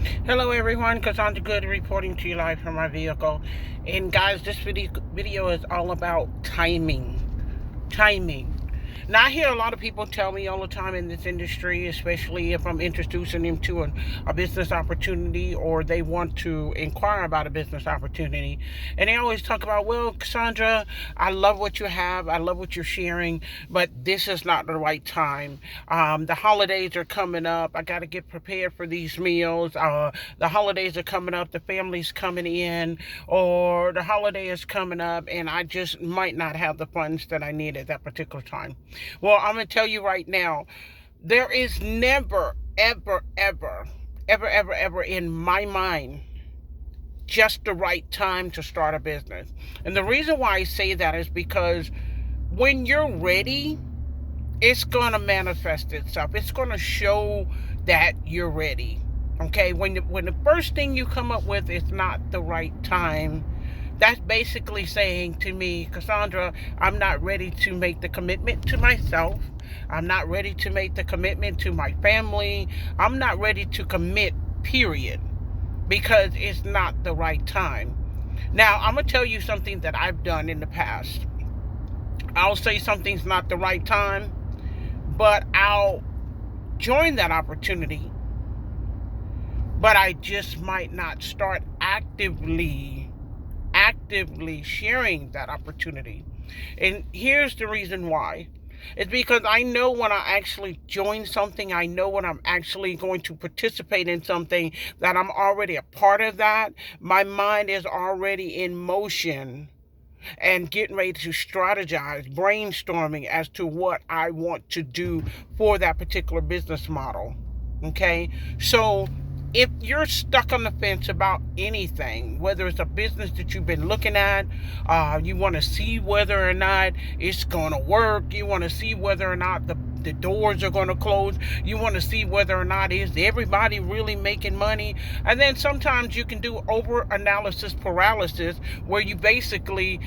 Hello everyone, Cassandra Good reporting to you live from my vehicle. And guys, this video is all about timing. Timing. Now, I hear a lot of people tell me all the time in this industry, especially if I'm introducing them to a business opportunity or they want to inquire about a business opportunity. And they always talk about, well, Cassandra, I love what you have. I love what you're sharing, but this is not the right time. The holidays are coming up. I got to get prepared for these meals. The holidays are coming up. The family's coming in, or the holiday is coming up, and I just might not have the funds that I need at that particular time. Well, I'm going to tell you right now, there is never, ever in my mind just the right time to start a business. And the reason why I say that is because when you're ready, it's going to manifest itself. It's going to show that you're ready. Okay? When the first thing you come up with is not the right time, that's basically saying to me, Cassandra, I'm not ready to make the commitment to myself. I'm not ready to make the commitment to my family. I'm not ready to commit, period, because it's not the right time. Now, I'm going to tell you something that I've done in the past. I'll say something's not the right time, but I'll join that opportunity, but I just might not start actively sharing that opportunity. And here's the reason why. It's because I know when I actually join something, I know when I'm actually going to participate in something, that I'm already a part of that. My mind is already in motion and getting ready to strategize, brainstorming as to what I want to do for that particular business model. Okay? So if you're stuck on the fence about anything, whether it's a business that you've been looking at, you want to see whether or not it's going to work, you want to see whether or not the doors are going to close, you want to see whether or not is everybody really making money. And then sometimes you can do over analysis paralysis, where you basically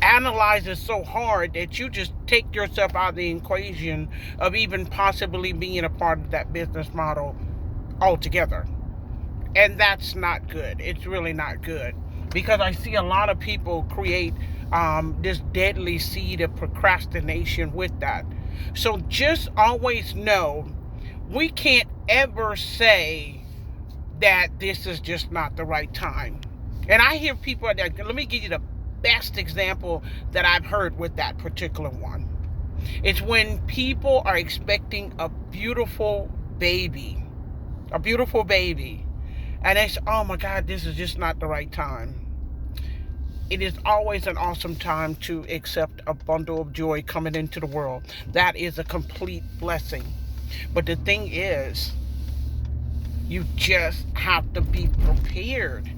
analyze it so hard that you just take yourself out of the equation of even possibly being a part of that business model altogether. And that's not good. It's really not good, because I see a lot of people create this deadly seed of procrastination with that. So just always know, we can't ever say that this is just not the right time. And I hear people, let me give you the best example that I've heard with that particular one. It's when people are expecting a beautiful baby, and they say, oh my God, this is just not the right time. It is always an awesome time to accept a bundle of joy coming into the world. That is a complete blessing. But the thing is, you just have to be prepared.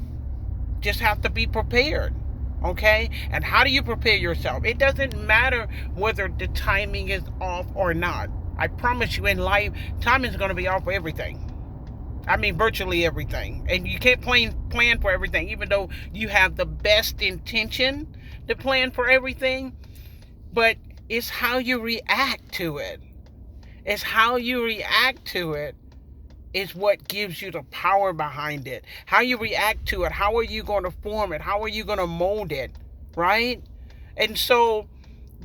Okay? And how do you prepare yourself? It doesn't matter whether the timing is off or not. I promise you, in life, timing is going to be off for everything. I mean, virtually everything. And you can't plan for everything, even though you have the best intention to plan for everything. But it's how you react to it. It's how you react to it is what gives you the power behind it. How you react to it. How are you going to form it? How are you going to mold it? Right? And so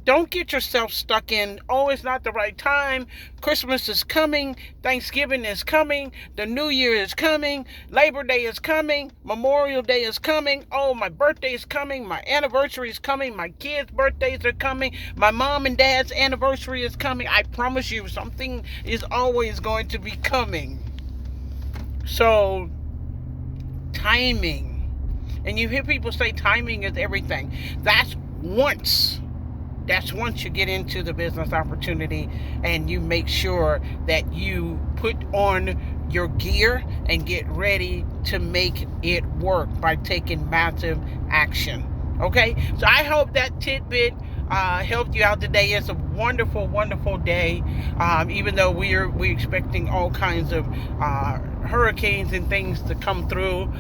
don't get yourself stuck in, oh, it's not the right time. Christmas is coming. Thanksgiving is coming. The New Year is coming. Labor Day is coming. Memorial Day is coming. Oh, my birthday is coming. My anniversary is coming. My kids' birthdays are coming. My mom and dad's anniversary is coming. I promise you, something is always going to be coming. So, timing. And you hear people say timing is everything. That's once you get into the business opportunity and you make sure that you put on your gear and get ready to make it work by taking massive action. Okay? So I hope that tidbit helped you out today. It's a wonderful, wonderful day. Even though we're expecting all kinds of hurricanes and things to come through.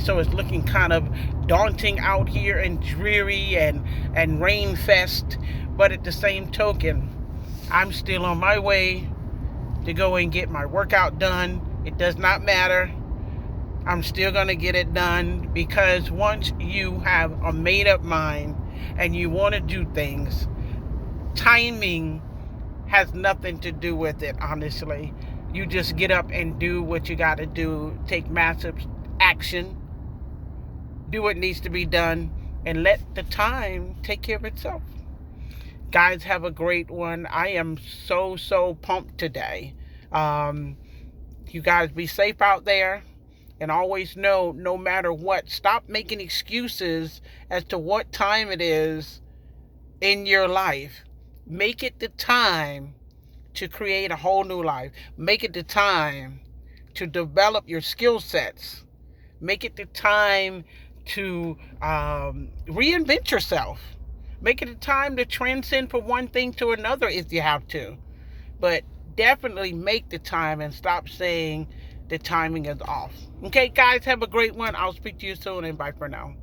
So it's looking kind of daunting out here and dreary and rain fest. But at the same token, I'm still on my way to go and get my workout done It does not matter. I'm still going to get it done, because once you have a made up mind and you want to do things, timing has nothing to do with it, honestly. You just get up and do what you got to do. Take massive action. Do what needs to be done, and let the time take care of itself. Guys, have a great one. I am so pumped today. You guys be safe out there. And always know, no matter what, stop making excuses as to what time it is in your life. Make it the time to create a whole new life. Make it the time to develop your skill sets. Make it the time to reinvent yourself. Make it a time to transcend from one thing to another if you have to. But definitely make the time and stop saying the timing is off. Okay, guys, have a great one. I'll speak to you soon, and bye for now.